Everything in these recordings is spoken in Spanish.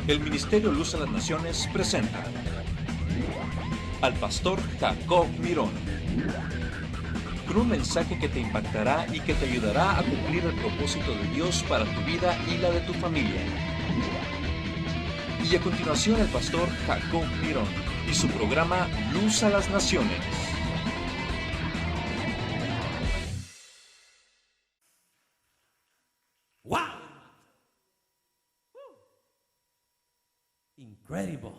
El Ministerio Luz a las Naciones presenta al pastor Jacob Mirón, con un mensaje que te impactará y que te ayudará a cumplir el propósito de Dios para tu vida y la de tu familia. Y a continuación el pastor Jacob Mirón y su programa Luz a las Naciones. ¡Wow! Incredible.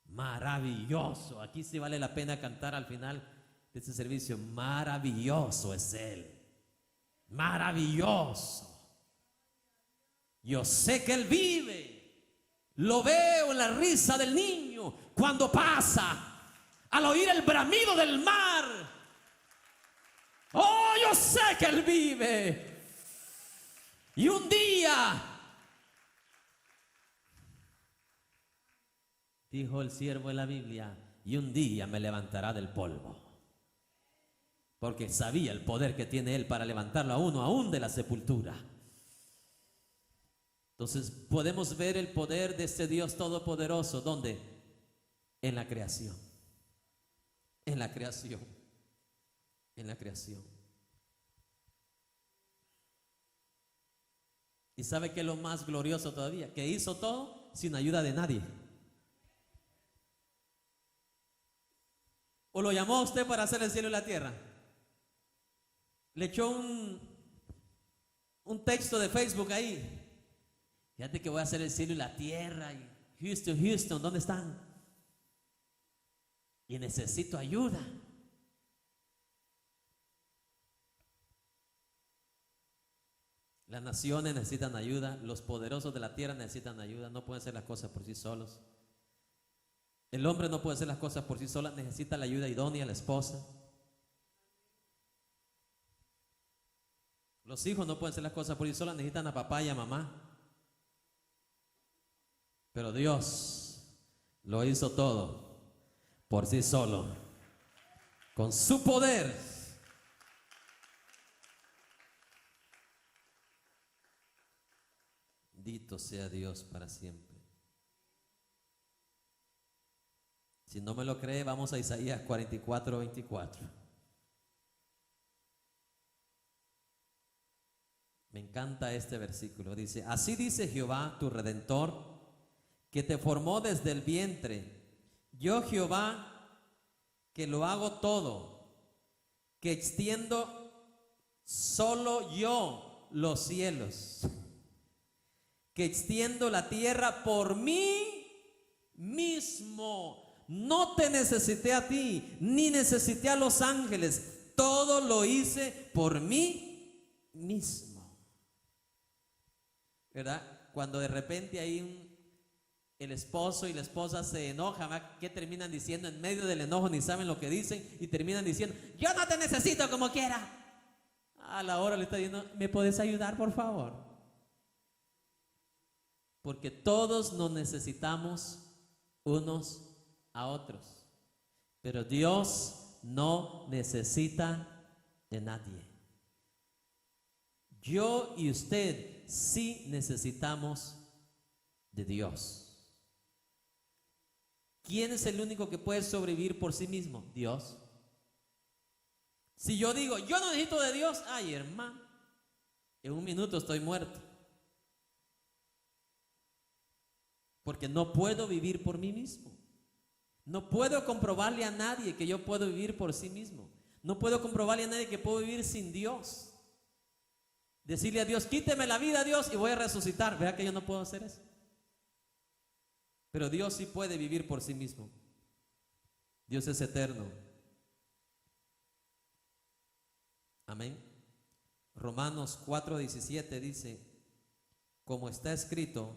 Maravilloso. Aquí sí vale la pena cantar al final de este servicio. Maravilloso es Él. Maravilloso. Yo sé que Él vive. Lo veo en la risa del niño cuando pasa, al oír el bramido del mar. Oh, yo sé que Él vive. Y un día, dijo el siervo en la Biblia, y un día me levantará del polvo. Porque sabía el poder que tiene Él para levantarlo a uno aún de la sepultura. Entonces podemos ver el poder de este Dios todopoderoso. ¿Dónde? En la creación. En la creación. En la creación. ¿Y sabe qué es lo más glorioso todavía? Que hizo todo sin ayuda de nadie. ¿O lo llamó a usted para hacer el cielo y la tierra? Le echó un texto de Facebook ahí. Fíjate que voy a hacer el cielo y la tierra. Y Houston, ¿dónde están? Y necesito ayuda. Las naciones necesitan ayuda. Los poderosos de la tierra necesitan ayuda. No pueden hacer las cosas por sí solos. El hombre no puede hacer las cosas por sí sola. Necesita la ayuda idónea, la esposa. Los hijos no pueden hacer las cosas por sí solas. Necesitan a papá y a mamá. Pero Dios lo hizo todo por sí solo, con su poder. Bendito sea Dios para siempre. Si no me lo cree, vamos a Isaías 44:24. Me encanta este versículo. Dice: así dice Jehová, tu Redentor, que te formó desde el vientre. Yo, Jehová, que lo hago todo, que extiendo solo yo los cielos, que extiendo la tierra por mí mismo. No te necesité a ti, ni necesité a los ángeles. Todo lo hice por mí mismo. ¿Verdad? Cuando de repente hay el esposo y la esposa se enojan, ¿verdad? ¿Qué terminan diciendo? En medio del enojo ni saben lo que dicen y terminan diciendo: yo no te necesito como quiera. A la hora le está diciendo: ¿me puedes ayudar, por favor? Porque todos nos necesitamos unos a otros, pero Dios no necesita de nadie. Yo y usted sí necesitamos de Dios. ¿Quién es el único que puede sobrevivir por sí mismo? Dios. Si yo digo, yo no necesito de Dios, ay, hermano, en un minuto estoy muerto. Porque no puedo vivir por mí mismo. No puedo comprobarle a nadie que yo puedo vivir por sí mismo. No puedo comprobarle a nadie que puedo vivir sin Dios. Decirle a Dios: quíteme la vida, Dios, y voy a resucitar. ¿Verdad que yo no puedo hacer eso? Pero Dios sí puede vivir por sí mismo. Dios es eterno. Amén. Romanos 4:17 dice: como está escrito,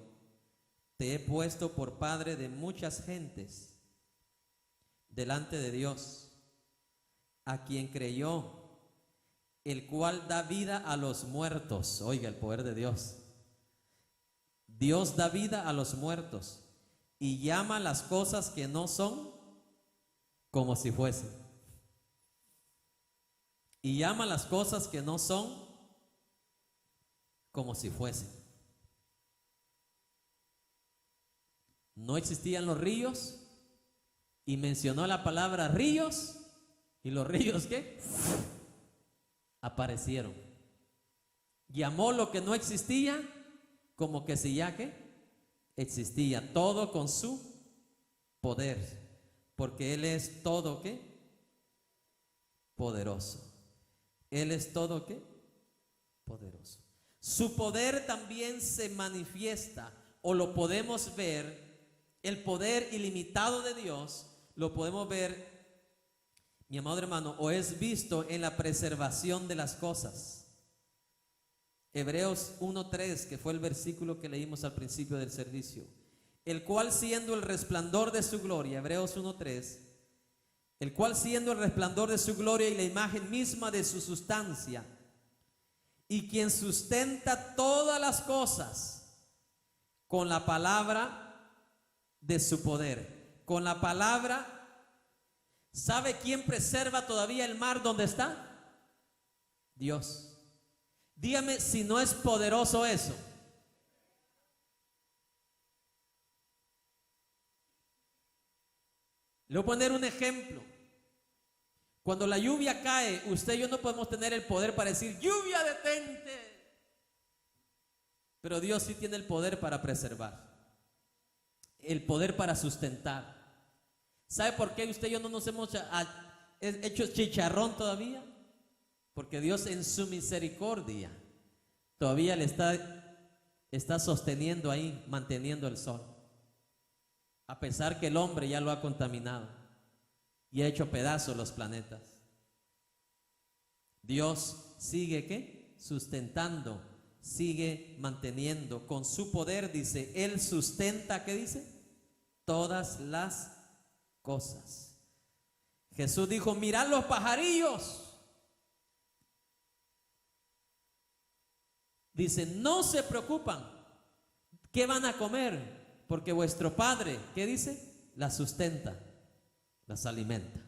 te he puesto por padre de muchas gentes delante de Dios, a quien creyó, el cual da vida a los muertos. Oiga el poder de Dios. Dios da vida a los muertos y llama las cosas que no son como si fuesen. Y llama las cosas que no son como si fuesen. no existían los ríos y mencionó la palabra ríos, y los ríos ¿qué? Aparecieron. Llamó lo que no existía como que si ya que existía, todo con su poder, porque Él es todo ¿qué? Poderoso. Él es todo ¿qué? Poderoso. Su poder también se manifiesta, o lo podemos ver, el poder ilimitado de Dios, lo podemos ver, mi amado hermano, o es visto en la preservación de las cosas. Hebreos 1:3, que fue el versículo que leímos al principio del servicio. El cual siendo el resplandor de su gloria, Hebreos 1:3, el cual siendo el resplandor de su gloria y la imagen misma de su sustancia, y quien sustenta todas las cosas con la palabra de su poder. Con la palabra. ¿Sabe quién preserva todavía el mar donde está? Dios. Dígame si no es poderoso eso. Le voy a poner un ejemplo. Cuando la lluvia cae, usted y yo no podemos tener el poder para decir, lluvia, detente. Pero Dios sí tiene el poder para preservar, el poder para sustentar. ¿Sabe por qué usted y yo no nos hemos hecho chicharrón todavía? Porque Dios en su misericordia todavía le está sosteniendo ahí, manteniendo el sol, a pesar que el hombre ya lo ha contaminado y ha hecho pedazos los planetas. Dios sigue ¿qué? Sustentando, sigue manteniendo con su poder, dice, Él sustenta, ¿qué dice? Todas las cosas. Jesús dijo, mirad los pajarillos. Dice, no se preocupan, ¿qué van a comer? Porque vuestro Padre, ¿qué dice? Las sustenta, las alimenta.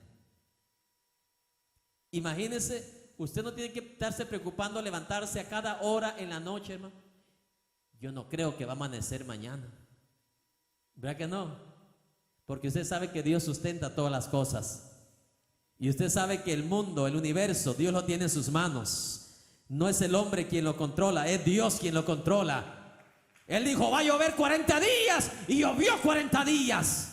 Imagínese, usted no tiene que estarse preocupando levantarse a cada hora en la noche, hermano. Yo no creo que va a amanecer mañana. ¿Verdad que no? Porque usted sabe que Dios sustenta todas las cosas. Y usted sabe que el mundo, el universo, Dios lo tiene en sus manos. No es el hombre quien lo controla, es Dios quien lo controla. Él dijo, va a llover 40 días y llovió 40 días.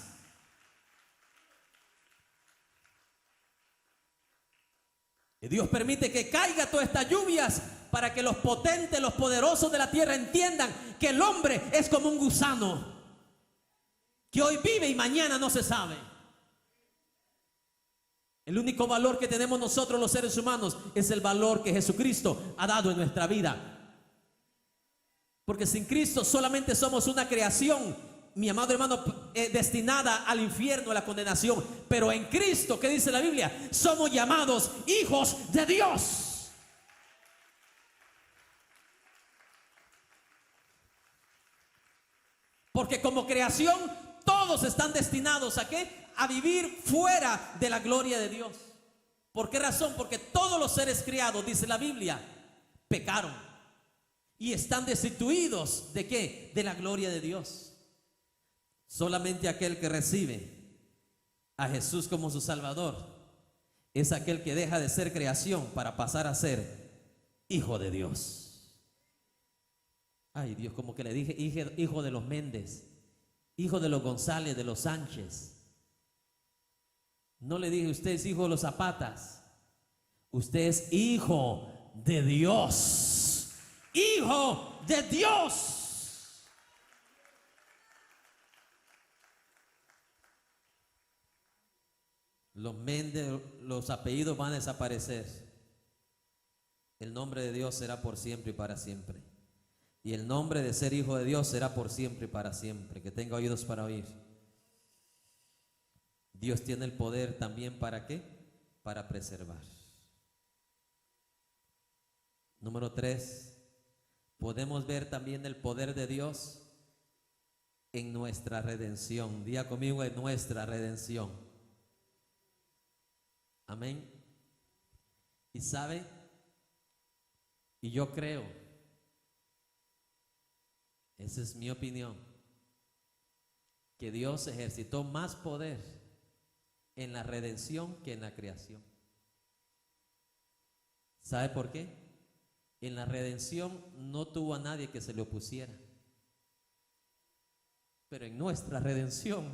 Y Dios permite que caiga todas estas lluvias para que los potentes, los poderosos de la tierra entiendan que el hombre es como un gusano, que hoy vive y mañana no se sabe. El único valor que tenemos nosotros los seres humanos es el valor que Jesucristo ha dado en nuestra vida. Porque sin Cristo solamente somos una creación, mi amado hermano, destinada al infierno, a la condenación. Pero en Cristo, ¿qué dice la Biblia? Somos llamados hijos de Dios. Porque como creación todos están destinados ¿a qué? A vivir fuera de la gloria de Dios. ¿Por qué razón? Porque todos los seres creados, dice la Biblia, pecaron y están destituidos ¿de qué? De la gloria de Dios. Solamente aquel que recibe a Jesús como su Salvador es aquel que deja de ser creación para pasar a ser hijo de Dios. Ay, Dios, como que le dije hijo de los Méndez, hijo de los González, de los Sánchez. No le dije usted es hijo de los Zapatas. Usted es hijo de Dios. Hijo de Dios. Los Méndez, los apellidos van a desaparecer. El nombre de Dios será por siempre y para siempre. Y el nombre de ser hijo de Dios será por siempre y para siempre. Que tenga oídos para oír. Dios tiene el poder también ¿para qué? Para preservar. Número 3. Podemos ver también el poder de Dios en nuestra redención. Diga conmigo, en nuestra redención. Amén. Y sabe, y yo creo, esa es mi opinión, que Dios ejercitó más poder en la redención que en la creación. ¿Sabe por qué? En la redención no tuvo a nadie que se le opusiera. Pero en nuestra redención,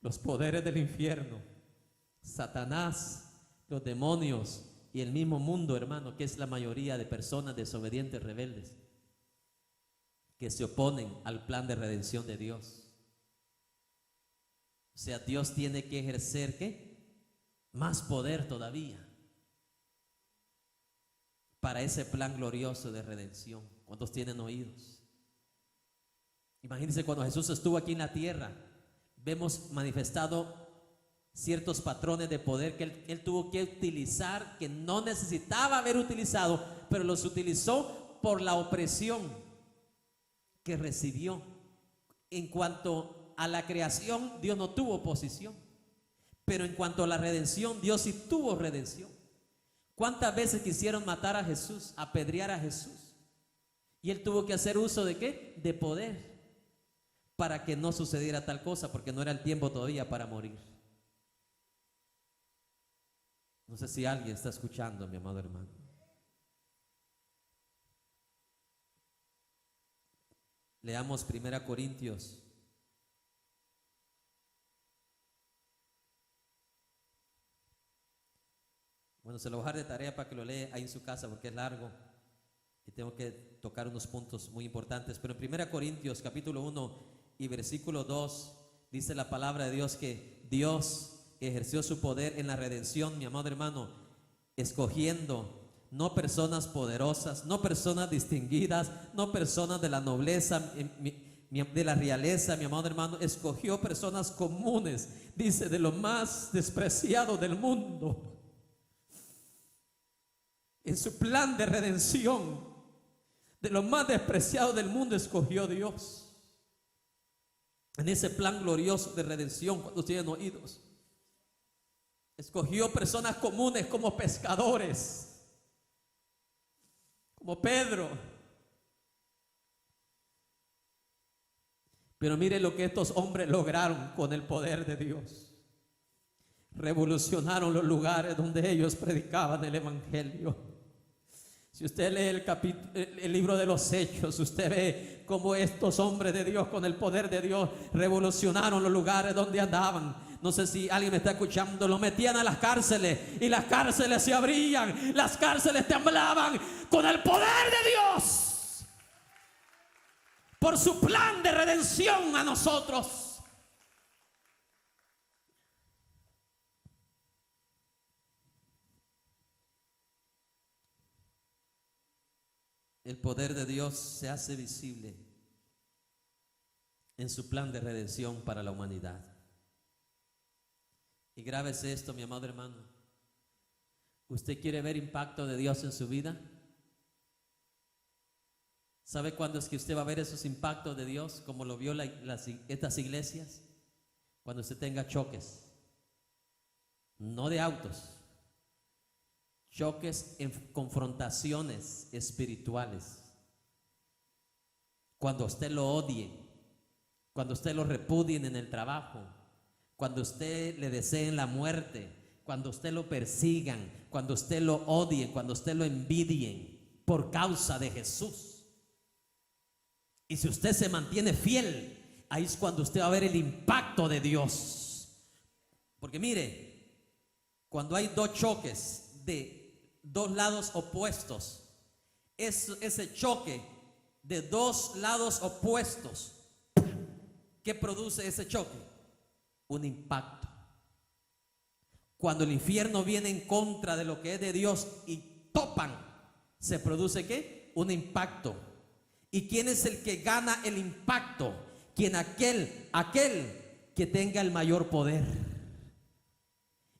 los poderes del infierno, Satanás, los demonios y el mismo mundo, hermano, que es la mayoría de personas desobedientes, rebeldes, que se oponen al plan de redención de Dios. O sea, Dios tiene que ejercer, ¿qué? Más poder todavía para ese plan glorioso de redención. ¿Cuántos tienen oídos? Imagínense cuando Jesús estuvo aquí en la tierra, vemos manifestado ciertos patrones de poder que él tuvo que utilizar, que no necesitaba haber utilizado, pero los utilizó por la opresión que recibió. En cuanto a la creación, Dios no tuvo oposición, pero en cuanto a la redención, Dios sí tuvo redención. ¿Cuántas veces quisieron matar a Jesús, apedrear a Jesús? Y él tuvo que hacer uso ¿de qué? De poder, para que no sucediera tal cosa, porque no era el tiempo todavía para morir. No sé si alguien está escuchando, mi amado hermano. Leamos 1 Corintios. Bueno, se lo voy a dejar de tarea para que lo lea ahí en su casa porque es largo y tengo que tocar unos puntos muy importantes. Pero en 1 Corintios capítulo 1 y versículo 2 dice la palabra de Dios que Dios ejerció su poder en la redención, mi amado hermano, escogiendo no personas poderosas, no personas distinguidas, no personas de la nobleza, de la realeza, mi amado hermano, escogió personas comunes, dice, de lo más despreciado del mundo. En su plan de redención, de lo más despreciado del mundo escogió Dios. En ese plan glorioso de redención, cuando tienen oídos, escogió personas comunes como pescadores, como Pedro. Pero mire lo que estos hombres lograron con el poder de Dios. Revolucionaron los lugares donde ellos predicaban el evangelio. Si usted lee el libro de los Hechos, usted ve cómo estos hombres de Dios con el poder de Dios revolucionaron los lugares donde andaban. No sé si alguien me está escuchando. Lo metían a las cárceles y las cárceles se abrían, las cárceles temblaban con el poder de Dios por su plan de redención a nosotros. El poder de Dios se hace visible en su plan de redención para la humanidad. Y grábese esto, mi amado hermano. ¿Usted quiere ver impacto de Dios en su vida? ¿Sabe cuándo es que usted va a ver esos impactos de Dios, como lo vio estas iglesias? Cuando usted tenga choques, no de autos, choques en confrontaciones espirituales. Cuando usted lo odie, cuando usted lo repudien en el trabajo, cuando usted le deseen la muerte, cuando usted lo persigan, cuando usted lo odie, cuando usted lo envidien por causa de Jesús. Y si usted se mantiene fiel, ahí es cuando usted va a ver el impacto de Dios. Porque mire, cuando hay dos choques de dos lados opuestos, ese choque de dos lados opuestos, ¿qué produce ese choque? Un impacto. Cuando el infierno viene en contra de lo que es de Dios y topan, ¿se produce qué? Un impacto. ¿Y quién es el que gana el impacto? Aquel que tenga el mayor poder.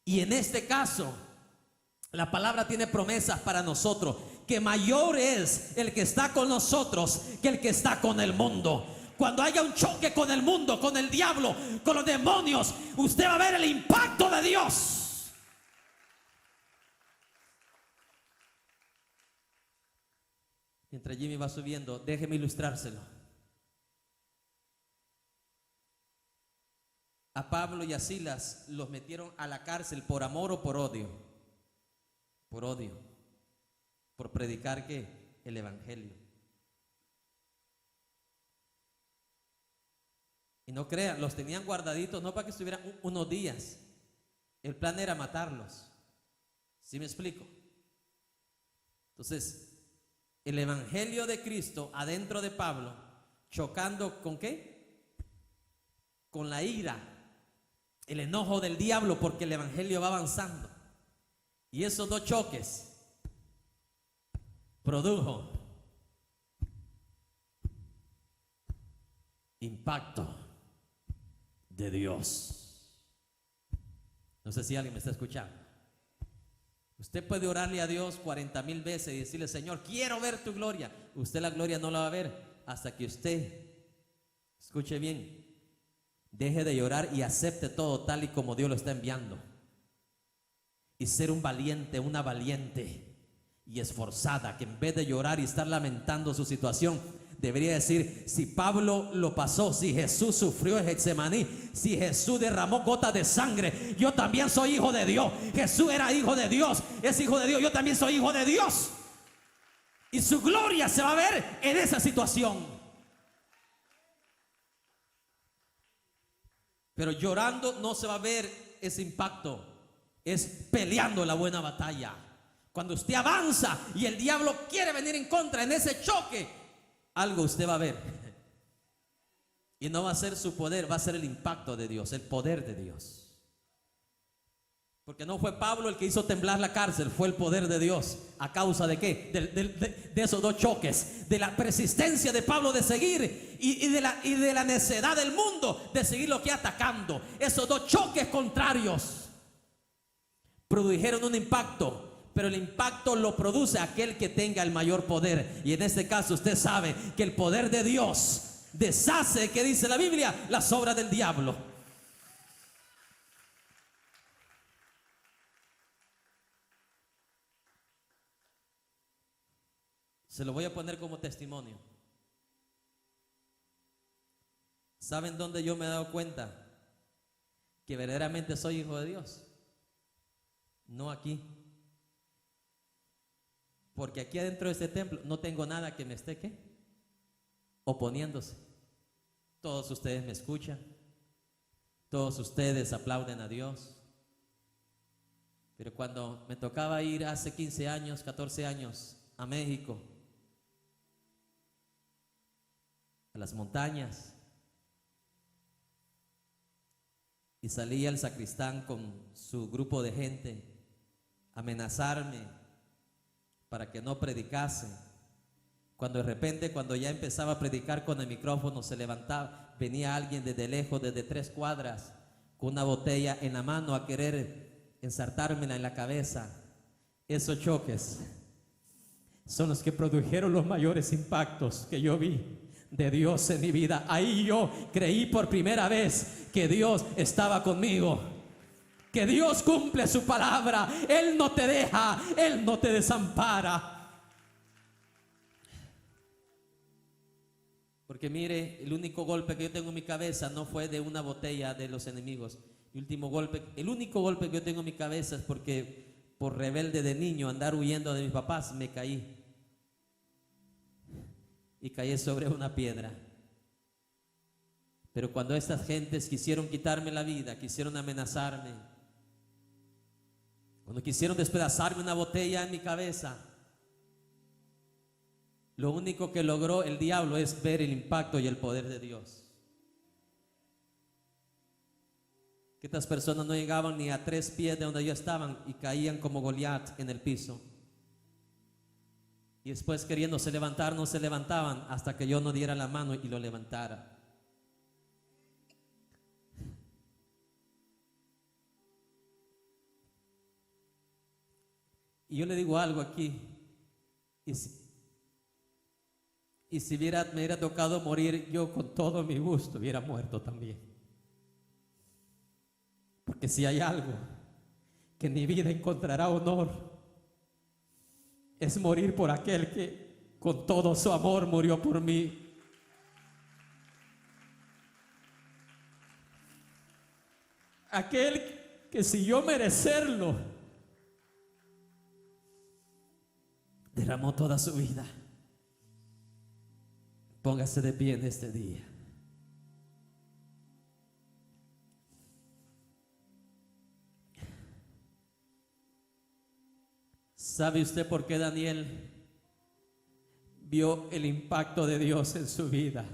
Y en este caso, la palabra tiene promesas para nosotros, que mayor es el que está con nosotros que el que está con el mundo. Cuando haya un choque con el mundo, con el diablo, con los demonios, usted va a ver el impacto de Dios. Mientras Jimmy va subiendo, déjeme ilustrárselo. a Pablo y a Silas los metieron a la cárcel por amor o por odio. Por odio. Por predicar ¿qué? El evangelio. Y no crean, los tenían guardaditos no para que estuvieran unos días. El plan era matarlos. ¿Sí me explico? Entonces, el evangelio de Cristo adentro de Pablo, chocando ¿con qué? Con la ira, el enojo del diablo, porque el evangelio va avanzando. Y esos dos choques produjo impacto de Dios. No sé si alguien me está escuchando. Usted puede orarle a Dios 40,000 veces y decirle: Señor, quiero ver tu gloria. Usted la gloria no la va a ver hasta que usted, escuche bien, deje de llorar y acepte todo tal y como Dios lo está enviando. Y ser un valiente, una valiente y esforzada, que en vez de llorar y estar lamentando su situación, debería decir: si Pablo lo pasó, si Jesús sufrió en Getsemaní, si Jesús derramó gotas de sangre, yo también soy hijo de Dios. Jesús era hijo de Dios, es hijo de Dios, yo también soy hijo de Dios. Y su gloria se va a ver en esa situación. Pero llorando no se va a ver ese impacto. Es peleando la buena batalla. Cuando usted avanza y el diablo quiere venir en contra, en ese choque, algo usted va a ver. Y no va a ser su poder, va a ser el impacto de Dios, el poder de Dios. Porque no fue Pablo el que hizo temblar la cárcel, fue el poder de Dios. ¿A causa de qué? De esos dos choques, de la persistencia de Pablo de seguir y de la necedad del mundo de seguir lo que atacando. Esos dos choques contrarios produjeron un impacto, pero el impacto lo produce aquel que tenga el mayor poder. Y en este caso usted sabe que el poder de Dios deshace, que dice la Biblia, las obras del diablo. Se lo voy a poner como testimonio. ¿Saben dónde yo me he dado cuenta que verdaderamente soy hijo de Dios? No aquí. Porque aquí adentro de este templo no tengo nada que me esté ¿qué? Oponiéndose. Todos ustedes me escuchan. Todos ustedes aplauden a Dios. Pero cuando me tocaba ir hace 15 años, 14 años a México, a las montañas, y salía el sacristán con su grupo de gente a amenazarme para que no predicase, cuando de repente, cuando ya empezaba a predicar con el micrófono, se levantaba, venía alguien desde lejos, desde 3 cuadras, con una botella en la mano a querer ensartármela en la cabeza. Esos choques son los que produjeron los mayores impactos que yo vi de Dios en mi vida. Ahí yo creí por primera vez que Dios estaba conmigo, que Dios cumple su palabra. Él no te deja, Él no te desampara. Porque mire, el único golpe que yo tengo en mi cabeza no fue de una botella de los enemigos. El único golpe que yo tengo en mi cabeza es porque por rebelde de niño, andar huyendo de mis papás, me caí. Y caí sobre una piedra. Pero cuando estas gentes quisieron quitarme la vida, quisieron amenazarme, cuando quisieron despedazarme una botella en mi cabeza, lo único que logró el diablo es ver el impacto y el poder de Dios. Que estas personas no llegaban ni a 3 pies de donde yo estaban y caían como Goliat en el piso. Y después, queriéndose levantar, no se levantaban hasta que yo no diera la mano y lo levantara. Y yo le digo algo aquí. Y si me hubiera tocado morir, yo con todo mi gusto hubiera muerto también. Porque si hay algo que en mi vida encontrará honor, es morir por aquel que con todo su amor murió por mí. aquel que sin yo merecerlo derramó toda su vida. Póngase de pie en este día. ¿Sabe usted por qué Daniel vio el impacto de Dios en su vida?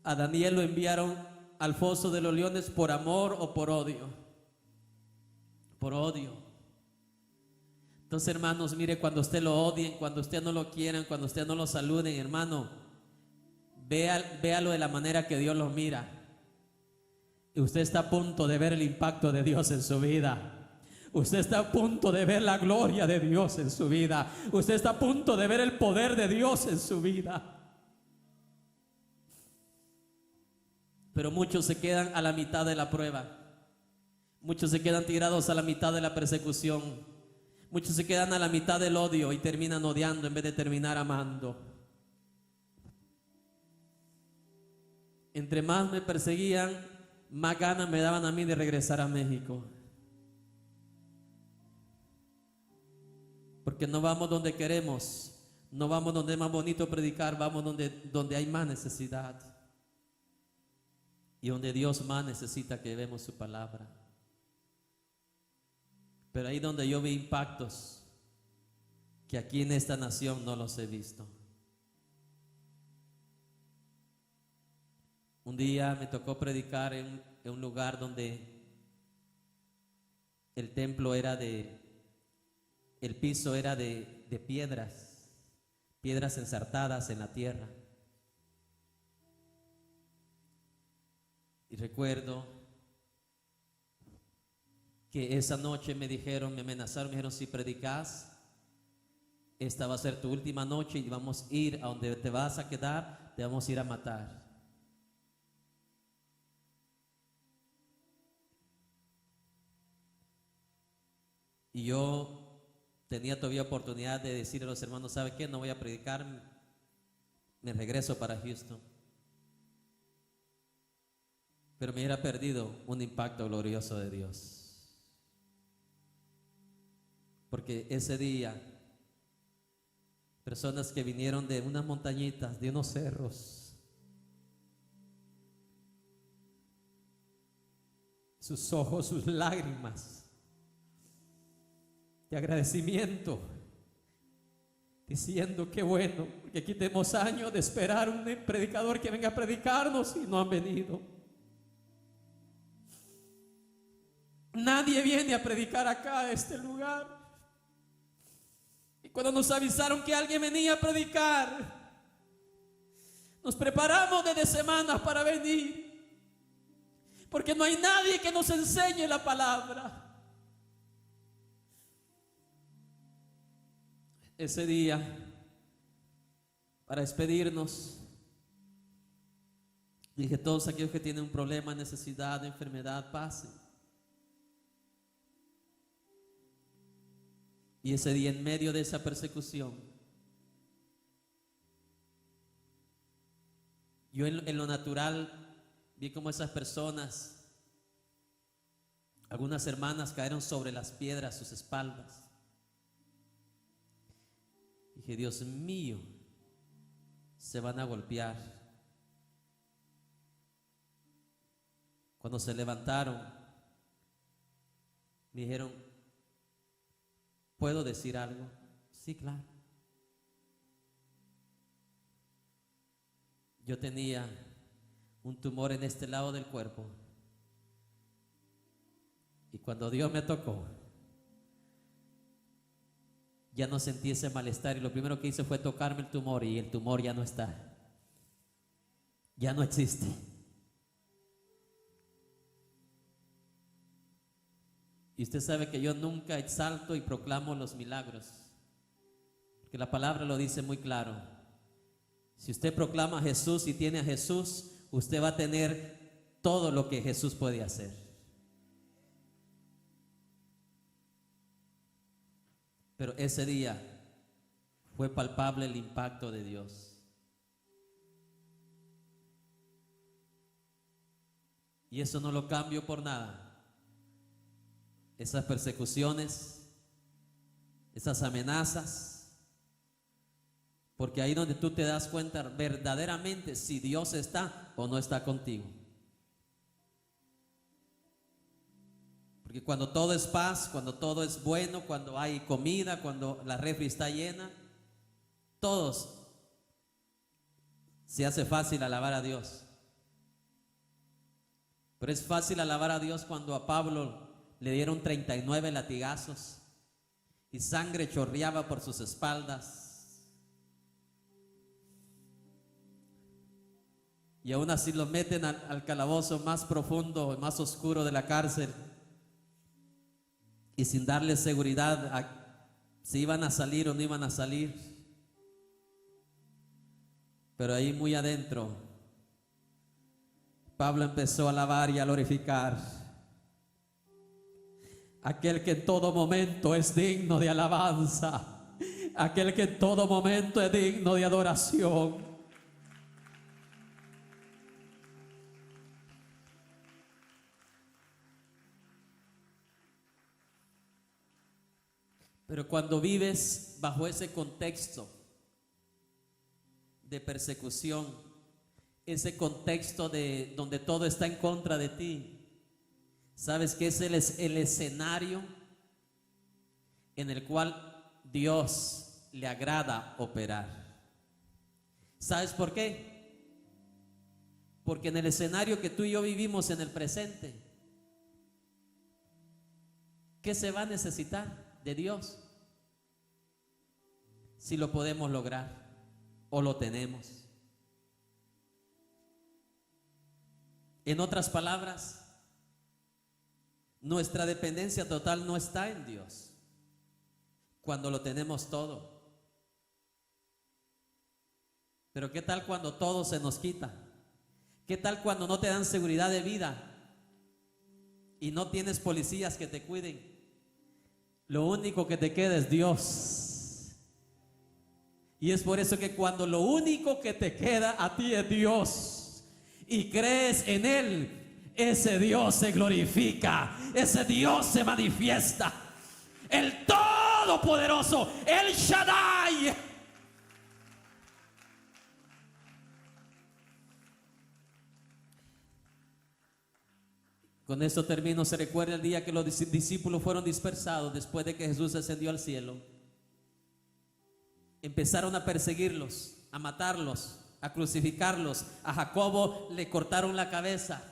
A Daniel lo enviaron al foso de los leones por amor o por odio. Por odio. Entonces, hermanos, mire, cuando usted lo odien, cuando usted no lo quieran, cuando usted no lo saluden, hermano, véalo de la manera que Dios lo mira. Y usted está a punto de ver el impacto de Dios en su vida. Usted está a punto de ver la gloria de Dios en su vida. Usted está a punto de ver el poder de Dios en su vida. Pero muchos se quedan a la mitad de la prueba. Muchos se quedan tirados a la mitad de la persecución. Muchos se quedan a la mitad del odio y terminan odiando en vez de terminar amando. Entre más me perseguían, más ganas me daban a mí de regresar a México. Porque no vamos donde queremos, no vamos donde es más bonito predicar, vamos donde hay más necesidad. Y donde Dios más necesita que vemos su palabra. Pero ahí donde yo vi impactos que aquí en esta nación no los he visto. Un día me tocó predicar en un lugar donde el templo era el piso era de piedras ensartadas en la tierra. Y recuerdo que esa noche me amenazaron, me dijeron, si predicas, esta va a ser tu última noche y vamos a ir a donde te vas a quedar, te vamos a ir a matar. Y yo tenía todavía oportunidad de decirle a los hermanos, ¿sabe qué? No voy a predicar, me regreso para Houston. Pero me hubiera perdido un impacto glorioso de Dios. Porque ese día, personas que vinieron de unas montañitas, de unos cerros, sus ojos, sus lágrimas de agradecimiento, diciendo qué bueno, porque aquí tenemos años de esperar un predicador que venga a predicarnos y no han venido. Nadie viene a predicar acá a este lugar. Y cuando nos avisaron que alguien venía a predicar, nos preparamos desde semanas para venir, porque no hay nadie que nos enseñe la palabra. Ese día, para despedirnos, dije, todos aquellos que tienen un problema, necesidad, enfermedad, pasen. Y ese día, en medio de esa persecución, yo en lo natural vi como esas personas, algunas hermanas cayeron sobre las piedras, sus espaldas. Dije, Dios mío, se van a golpear. Cuando se levantaron, me dijeron, ¿puedo decir algo? Sí, claro. Yo tenía un tumor en este lado del cuerpo. Y cuando Dios me tocó, ya no sentí ese malestar. Y lo primero que hice fue tocarme el tumor. Y el tumor ya no está. Ya no existe. Y usted sabe que yo nunca exalto y proclamo los milagros, porque la palabra lo dice muy claro. Si usted proclama a Jesús y tiene a Jesús, usted va a tener todo lo que Jesús puede hacer. Pero ese día fue palpable el impacto de Dios. Y eso no lo cambio por nada. Esas persecuciones, esas amenazas, porque ahí donde tú te das cuenta verdaderamente si Dios está o no está contigo. Porque cuando todo es paz, cuando todo es bueno, cuando hay comida, cuando la refri está llena, todos se hace fácil alabar a Dios. Pero es fácil alabar a Dios cuando a Pablo le dieron 39 latigazos y sangre chorreaba por sus espaldas. Y aún así lo meten al calabozo más profundo, más oscuro de la cárcel. Y sin darle seguridad a si iban a salir o no iban a salir. Pero ahí muy adentro, Pablo empezó a alabar y a glorificar aquel que en todo momento es digno de alabanza, aquel que en todo momento es digno de adoración. Pero cuando vives bajo ese contexto de persecución, ese contexto de donde todo está en contra de ti, sabes que ese es el escenario en el cual Dios le agrada operar. ¿Sabes por qué? Porque en el escenario que tú y yo vivimos en el presente, ¿qué se va a necesitar de Dios? Si lo podemos lograr o lo tenemos. En otras palabras, nuestra dependencia total no está en Dios cuando lo tenemos todo. Pero ¿qué tal cuando todo se nos quita? ¿Qué tal cuando no te dan seguridad de vida y no tienes policías que te cuiden? Lo único que te queda es Dios. Y es por eso que cuando lo único que te queda a ti es Dios y crees en Él, ese Dios se glorifica, ese Dios se manifiesta. El Todopoderoso, el Shaddai. Con esto termino. Se recuerda el día que los discípulos fueron dispersados después de que Jesús ascendió al cielo. Empezaron a perseguirlos, a matarlos, a crucificarlos. A Jacobo le cortaron la cabeza.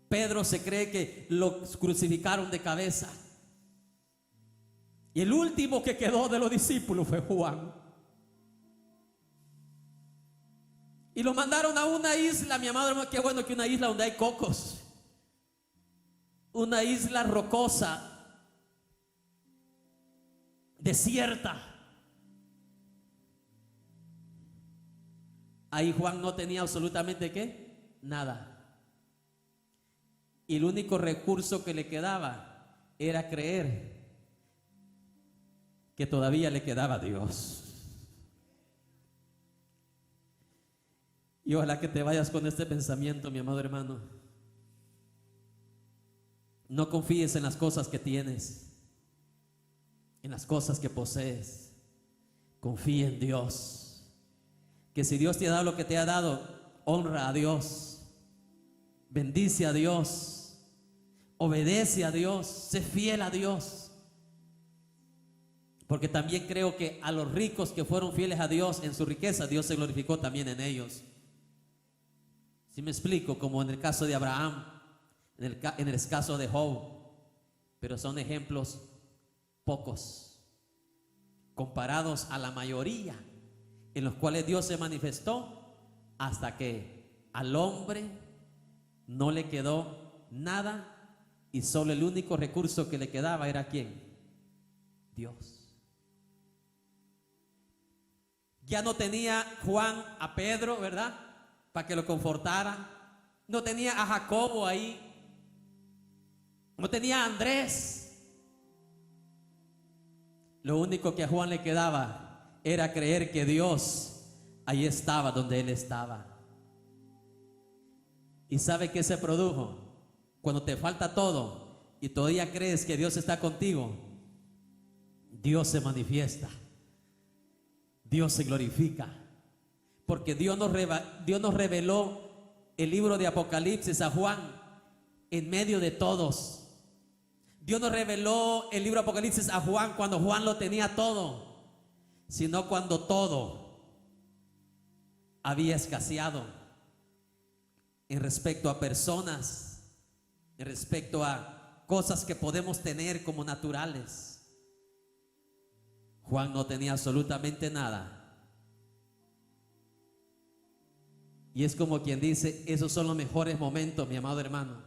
Pedro se cree que lo crucificaron de cabeza. Y el último que quedó de los discípulos fue Juan. Y lo mandaron a una isla, mi amado hermano. Qué bueno que una isla donde hay cocos. Una isla rocosa, desierta. Ahí Juan no tenía absolutamente ¿qué? Nada. Y el único recurso que le quedaba era creer que todavía le quedaba a Dios. Y ojalá que te vayas con este pensamiento, mi amado hermano. No confíes en las cosas que tienes, en las cosas que posees. Confía en Dios. Que si Dios te ha dado lo que te ha dado, honra a Dios, bendice a Dios, obedece a Dios, sé fiel a Dios. Porque también creo que a los ricos que fueron fieles a Dios en su riqueza, Dios se glorificó también en ellos. ¿Sí me explico? Como en el caso de Abraham, en el caso de Job. Pero son ejemplos pocos comparados a la mayoría en los cuales Dios se manifestó, hasta que al hombre no le quedó nada y solo el único recurso que le quedaba era ¿quién? Dios. Ya no tenía Juan a Pedro, ¿verdad? Para que lo confortara. No tenía a Jacobo ahí. No tenía a Andrés. Lo único que a Juan le quedaba era creer que Dios ahí estaba donde él estaba. ¿Y sabe qué se produjo? Cuando te falta todo y todavía crees que Dios está contigo, Dios se manifiesta, Dios se glorifica, porque Dios nos reveló el libro de Apocalipsis a Juan en medio de todos. Dios nos reveló el libro de Apocalipsis a Juan cuando Juan lo tenía todo, sino cuando todo había escaseado en respecto a personas, en respecto a cosas que podemos tener como naturales. Juan no tenía absolutamente nada. Y es como quien dice, esos son los mejores momentos, mi amado hermano.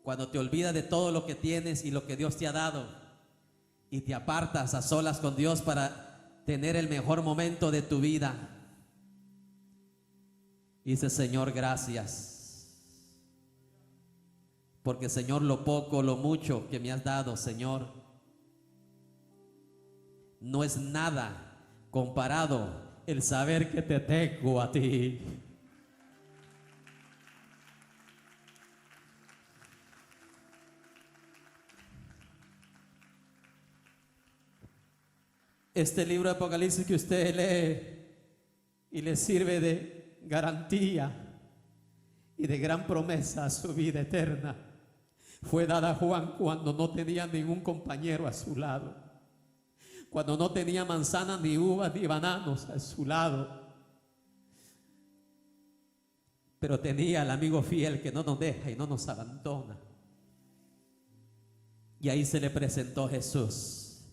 Cuando te olvidas de todo lo que tienes y lo que Dios te ha dado y te apartas a solas con Dios para tener el mejor momento de tu vida. Y dice, Señor, gracias. Porque, Señor, lo poco, lo mucho que me has dado, Señor, no es nada comparado el saber que te tengo a ti. Este libro de Apocalipsis que usted lee y le sirve de garantía y de gran promesa a su vida eterna, fue dada a Juan cuando no tenía ningún compañero a su lado, cuando no tenía manzanas, ni uvas, ni bananos a su lado, pero tenía al amigo fiel que no nos deja y no nos abandona. Y ahí se le presentó Jesús,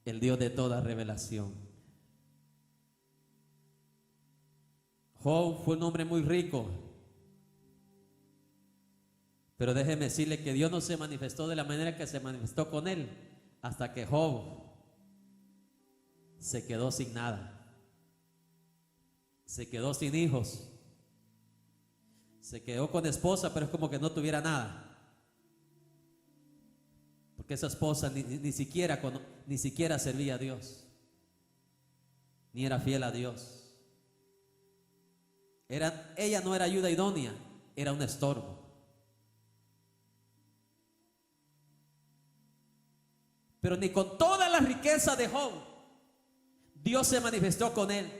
el Dios de toda revelación. Job fue un hombre muy rico, pero déjeme decirle que Dios no se manifestó de la manera que se manifestó con él hasta que Job se quedó sin nada, se quedó sin hijos, se quedó con esposa, pero es como que no tuviera nada, porque esa esposa ni siquiera servía a Dios, ni era fiel a Dios. Ella no era ayuda idónea, era un estorbo. Pero ni con toda la riqueza de Job Dios se manifestó con él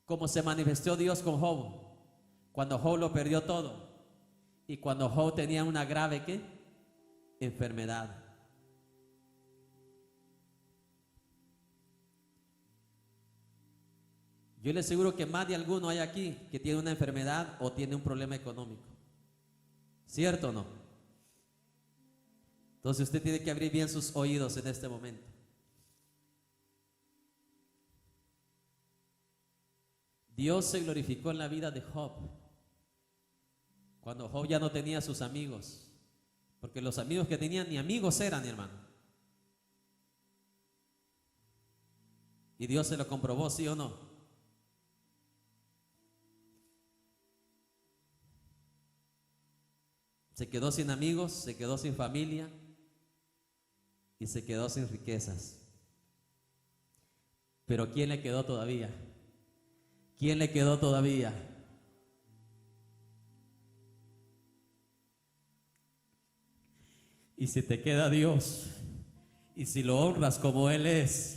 como se manifestó Dios con Job, cuando Job lo perdió todo y cuando Job tenía una grave ¿qué? Enfermedad. Yo le aseguro que más de alguno hay aquí que tiene una enfermedad o tiene un problema económico. ¿Cierto o no? Entonces usted tiene que abrir bien sus oídos en este momento. Dios se glorificó en la vida de Job cuando Job ya no tenía sus amigos, porque los amigos que tenían ni amigos eran, mi hermano. Y Dios se lo comprobó, ¿sí o no? Se quedó sin amigos, se quedó sin familia y se quedó sin riquezas. Pero ¿quién le quedó todavía? ¿Quién le quedó todavía? Y si te queda Dios, y si lo honras como Él es,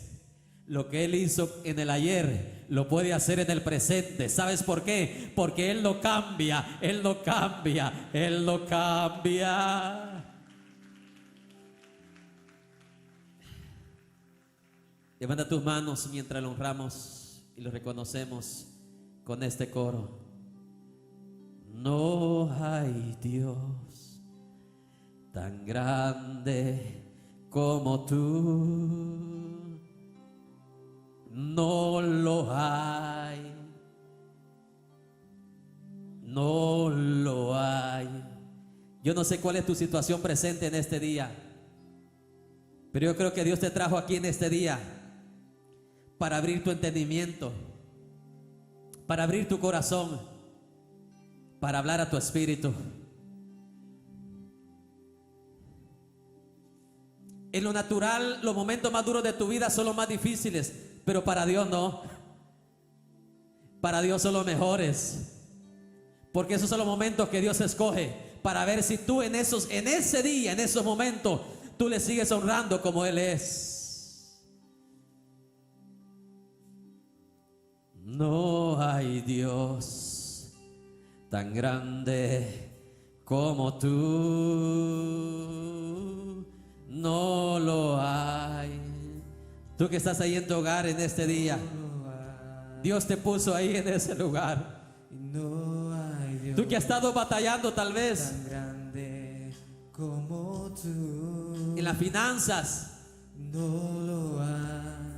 lo que Él hizo en el ayer, lo puede hacer en el presente. ¿Sabes por qué? Porque Él no cambia, Él no cambia, Él no cambia. Levanta tus manos mientras lo honramos y lo reconocemos con este coro. No hay Dios tan grande como tú, no lo hay, no lo hay. Yo no sé cuál es tu situación presente en este día, pero yo creo que Dios te trajo aquí en este día para abrir tu entendimiento, para abrir tu corazón, para hablar a tu espíritu. En lo natural, los momentos más duros de tu vida son los más difíciles, pero para Dios no. para Dios son los mejores. Porque esos son los momentos que Dios escoge para ver si tú en ese día, en esos momentos, tú le sigues honrando como Él es. No hay Dios tan grande como tú. No lo hay. Tú que estás ahí en tu hogar en este día, Dios te puso ahí en ese lugar. No hay Dios Tú que has estado batallando tal vez tan grande como tú. en las finanzas, No lo hay.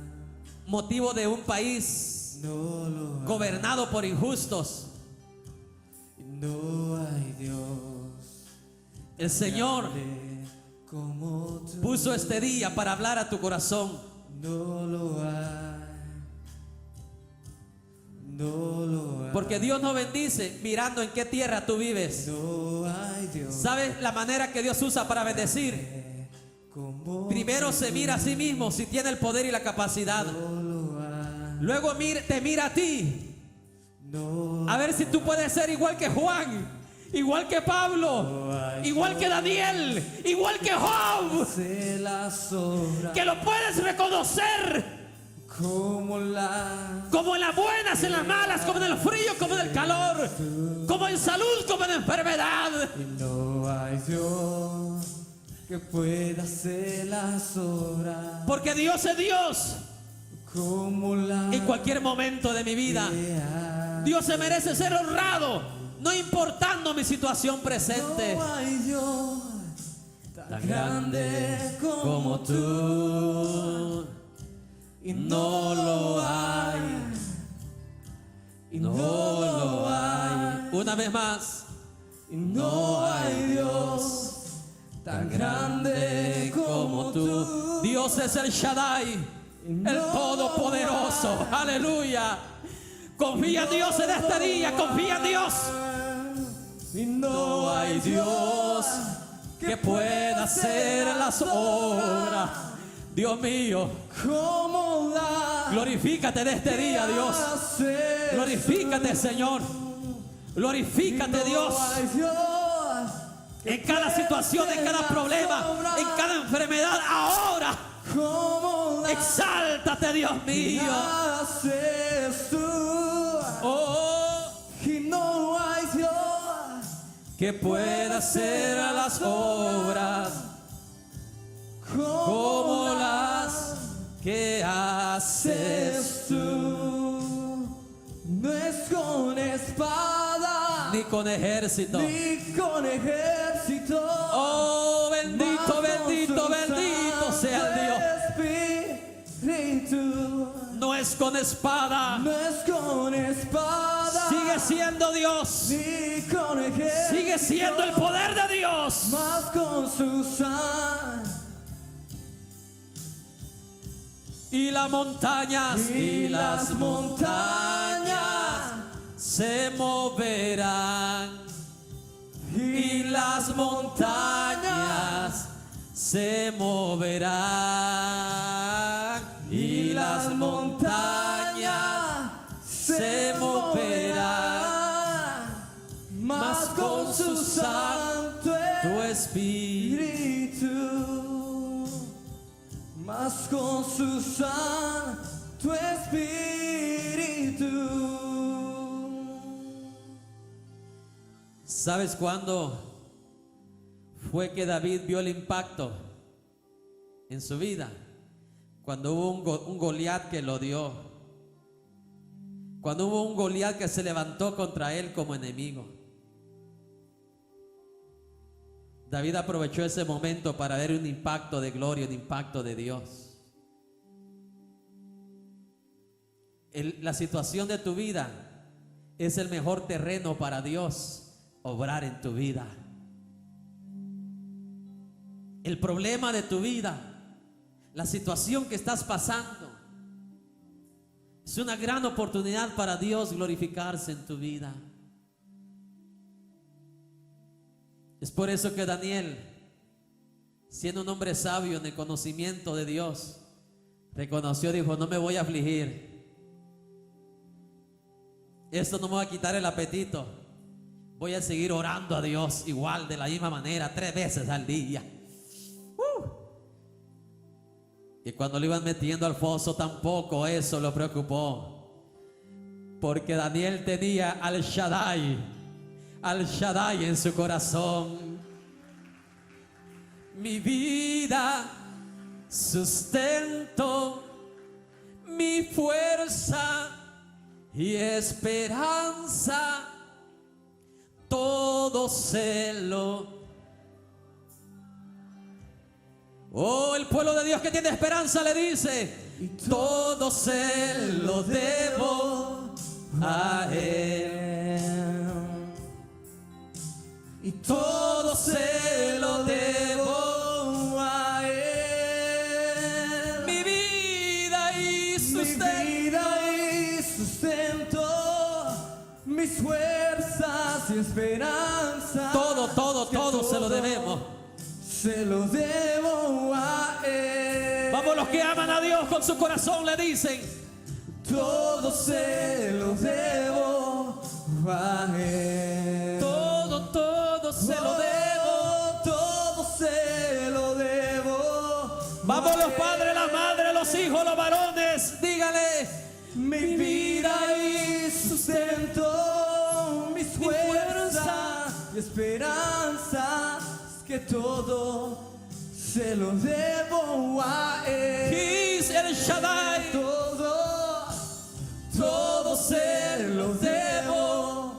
motivo de un país No lo hay. gobernado por injustos. No hay Dios El Señor grande como tú. puso este día para hablar a tu corazón. No lo hay. No lo hay. Porque Dios nos bendice mirando en qué tierra tú vives. No hay Dios ¿Sabes la manera que Dios usa para bendecir? como Primero se mira a sí mismo si tiene el poder y la capacidad. no lo hay. Luego te mira a ti. No A ver si tú puedes ser igual que Juan, igual que Pablo, igual que Daniel, igual que Job, se las obras que lo puedes reconocer como la como en las buenas, en las malas, como en el frío, como en el calor, como en salud, como en enfermedad. y no hay Dios que pueda hacer las obras Porque Dios es Dios como la en cualquier momento de mi vida. que hay. Dios se merece ser honrado, no importando mi situación presente. No hay Dios tan grande como tú. tú. Y No lo hay, y no lo hay. Una vez más, Y no hay Dios tan grande como tú. Dios es el Shaddai, el Todopoderoso. Aleluya. Confía en Dios en este día, confía en Dios. Y no hay Dios Que pueda hacer las obras. Dios mío, como la glorifícate de este día, Dios. Glorifícate, Señor. Glorifícate, Dios. No hay Dios En cada situación, en cada problema, en cada enfermedad, ahora. como la Exáltate, Dios mío. haces tú. Oh, Y no hay Dios que pueda hacer las obras como las que haces haces tú. No es con espada ni con ejército. ni con ejército. Oh, bendito, bendito, bendito sea el Dios. Espíritu. No es con espada, No es con espada sigue siendo Dios, ni con ejército. sigue siendo el poder de Dios. Más con su sangre. Y las montañas Y las montañas se moverán. Y las montañas se moverán. Y las montañas se moverán. más con su santo Tu espíritu. espíritu, más con su santo espíritu. ¿Sabes cuándo fue que David vio el impacto en su vida? Cuando hubo un Goliat que lo odió. Cuando hubo un Goliat que se levantó contra él como enemigo. David aprovechó ese momento para ver un impacto de gloria, un impacto de Dios. La situación de tu vida es el mejor terreno para Dios obrar en tu vida. El problema de tu vida, la situación que estás pasando, es una gran oportunidad para Dios glorificarse en tu vida. Es por eso que Daniel, siendo un hombre sabio en el conocimiento de Dios, reconoció, dijo: no me voy a afligir, esto no me va a quitar el apetito. Voy a seguir orando a Dios igual, de la misma manera, 3 veces al día. Y cuando lo iban metiendo al foso, tampoco eso lo preocupó, porque Daniel tenía al Shaddai en su corazón. Mi vida, sustento, mi fuerza y esperanza, todo se lo... Oh, el pueblo de Dios que tiene esperanza le dice: y todo se lo debo a Él. Y todo se lo debo a Él. Mi vida y sustento, mis fuerzas y esperanza. Todo se lo debemos. Se lo debo a Él. Vamos, los que aman a Dios con su corazón le dicen: todo se lo debo a Él. Todo se lo debo. Todo se lo debo. Vamos, los padres, las madres, los hijos, los varones, dígale: mi vida y sustento, mis fuerzas y esperanza, que todo se lo debo a Él. He's el Shaddai. Todo se lo debo.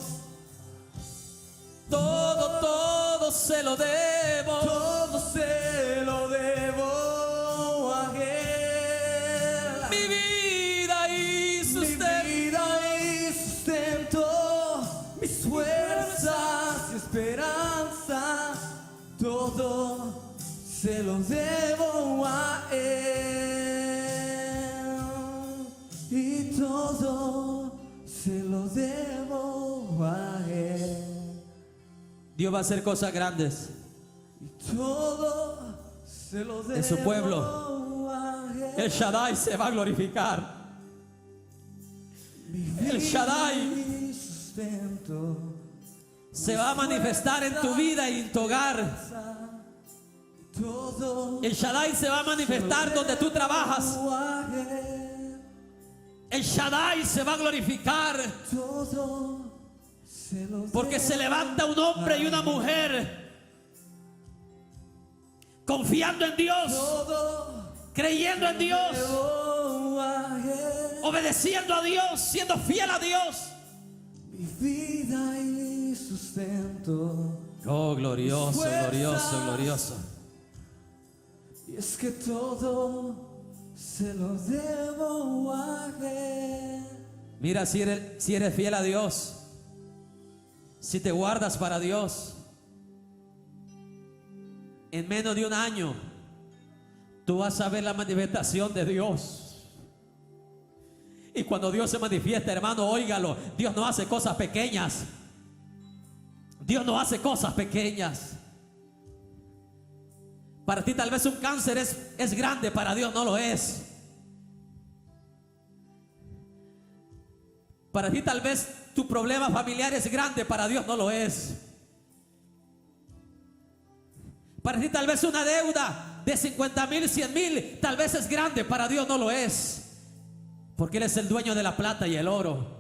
Todo se lo debo. Todo se lo debo a Él. Mi vida y sustento, mis fuerzas y esperanza, todo se lo debo a Él. Y todo se lo debo a Él. Dios va a hacer cosas grandes. Y todo se lo debo en su pueblo. A Él. El Shaddai se va a glorificar. El Shaddai se va a manifestar en tu vida y en tu hogar. El Shaddai se va a manifestar donde tú trabajas. El Shaddai se va a glorificar, porque se levanta un hombre y una mujer confiando en Dios, creyendo en Dios, obedeciendo a Dios, siendo fiel a Dios. Mi vida y sustento. Oh, glorioso, glorioso, glorioso. Y es que todo se lo debo a Él. Mira, si eres fiel a Dios, si te guardas para Dios, en menos de un año tú vas a ver la manifestación de Dios. Y cuando Dios se manifiesta, hermano, óigalo, Dios no hace cosas pequeñas. Dios no hace cosas pequeñas. Para ti tal vez un cáncer es grande, para Dios no lo es. Para ti tal vez tu problema familiar es grande, para Dios no lo es. Para ti tal vez una deuda de 50,000, 100,000, tal vez es grande, para Dios no lo es. Porque Él es el dueño de la plata y el oro.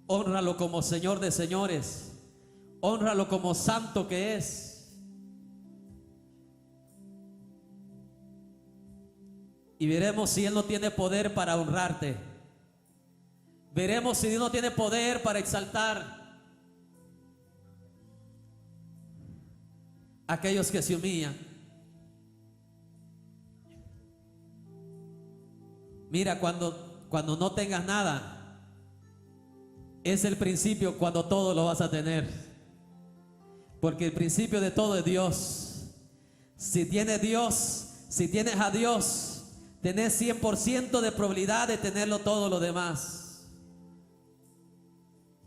Hónralo como Señor de señores. Hónralo como santo que es. Y veremos si Él no tiene poder para honrarte. Veremos si Dios no tiene poder para exaltar a aquellos que se humillan. Mira, cuando no tengas nada, es el principio cuando todo lo vas a tener. Porque el principio de todo es Dios. Si tienes Dios, si tienes a Dios, tenés 100% de probabilidad de tenerlo todo lo demás.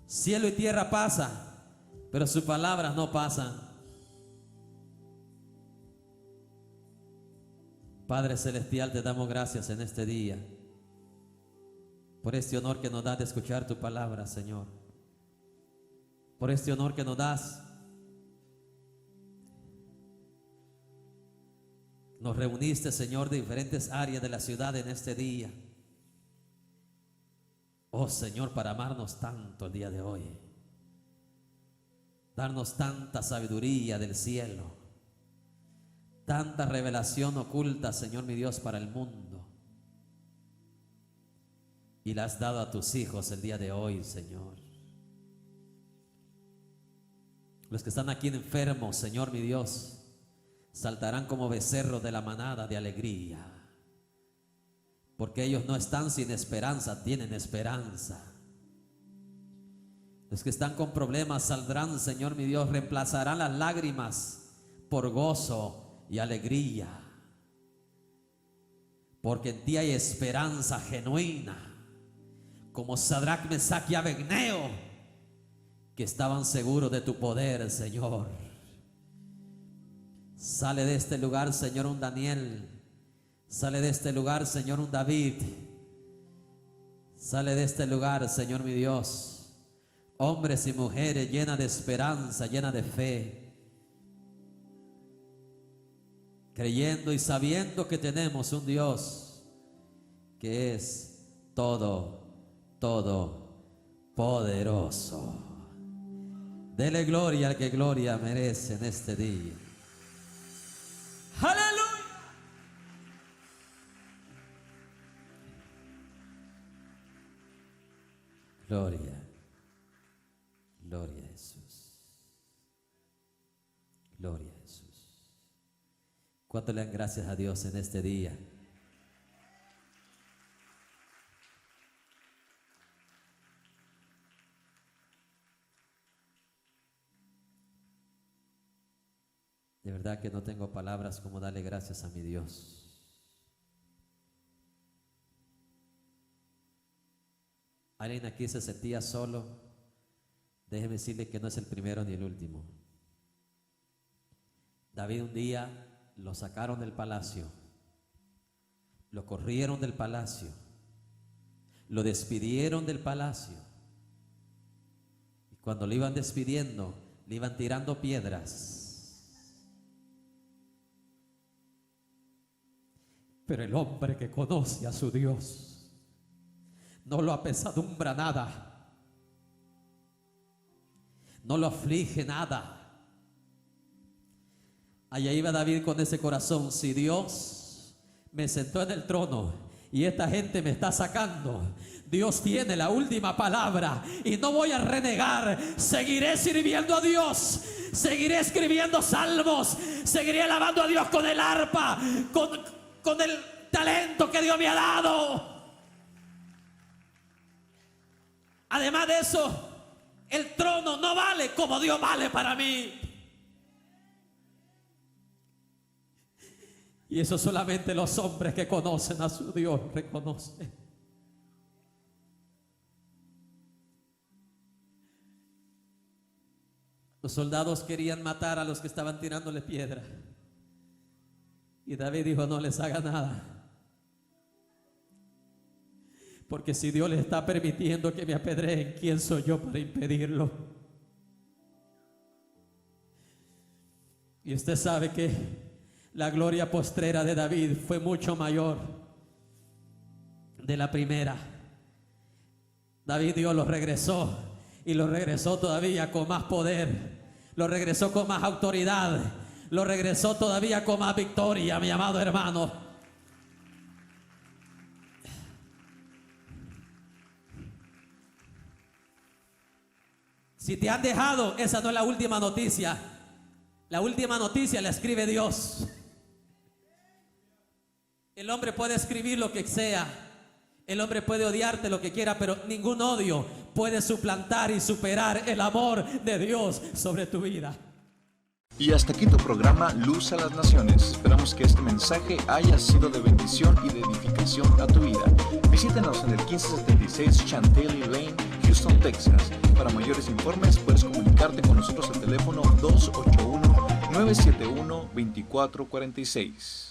Cielo y tierra pasan, pero sus palabras no pasan. Padre Celestial, te damos gracias en este día por este honor que nos das de escuchar tu palabra, Señor. Por este honor que nos das. Nos reuniste, Señor, de diferentes áreas de la ciudad en este día. Oh, Señor, para amarnos tanto el día de hoy. Darnos tanta sabiduría del cielo. Tanta revelación oculta, Señor mi Dios, para el mundo. Y la has dado a tus hijos el día de hoy, Señor. Los que están aquí enfermos, Señor mi Dios, saltarán como becerros de la manada de alegría, porque ellos no están sin esperanza, tienen esperanza. Los que están con problemas saldrán, Señor mi Dios, reemplazarán las lágrimas por gozo y alegría, porque en ti hay esperanza genuina, como Sadrach, Mesach y Abednego, que estaban seguros de tu poder, Señor. Sale de este lugar, Señor, un Daniel. Sale de este lugar, Señor, un David. Sale de este lugar, Señor mi Dios, hombres y mujeres llenas de esperanza, llenas de fe, creyendo y sabiendo que tenemos un Dios que es todopoderoso. Dele gloria al que gloria merece en este día. ¡Aleluya! Gloria, gloria a Jesús. Gloria a Jesús. ¿Cuánto le dan gracias a Dios en este día? De verdad que no tengo palabras como darle gracias a mi Dios. ¿Alguien aquí se sentía solo? Déjeme decirle que no es el primero ni el último. David un día lo sacaron del palacio, lo corrieron del palacio, lo despidieron del palacio. Y cuando lo iban despidiendo, le iban tirando piedras. Pero el hombre que conoce a su Dios no lo apesadumbra nada, no lo aflige nada. Allá iba David con ese corazón: si Dios me sentó en el trono y esta gente me está sacando, Dios tiene la última palabra y no voy a renegar. Seguiré sirviendo a Dios, seguiré escribiendo salmos, seguiré alabando a Dios con el arpa, con el talento que Dios me ha dado. Además de eso, el trono no vale como Dios vale para mí. Y eso solamente los hombres que conocen a su Dios reconocen. Los soldados querían matar a los que estaban tirándole piedra. Y David dijo: no les haga nada, porque si Dios les está permitiendo que me apedreen, ¿quién soy yo para impedirlo? Y usted sabe que la gloria postrera de David fue mucho mayor de la primera. David, Dios lo regresó, y lo regresó todavía con más poder, lo regresó con más autoridad, lo regresó todavía con más victoria, mi amado hermano. Si te han dejado, esa no es la última noticia. La última noticia la escribe Dios. El hombre puede escribir lo que sea, el hombre puede odiarte lo que quiera, pero ningún odio puede suplantar y superar el amor de Dios sobre tu vida. Y hasta aquí tu programa Luz a las Naciones. Esperamos que este mensaje haya sido de bendición y de edificación a tu vida. Visítenos en el 1576 Chantilly Lane, Houston, Texas. Para mayores informes puedes comunicarte con nosotros al teléfono 281-971-2446.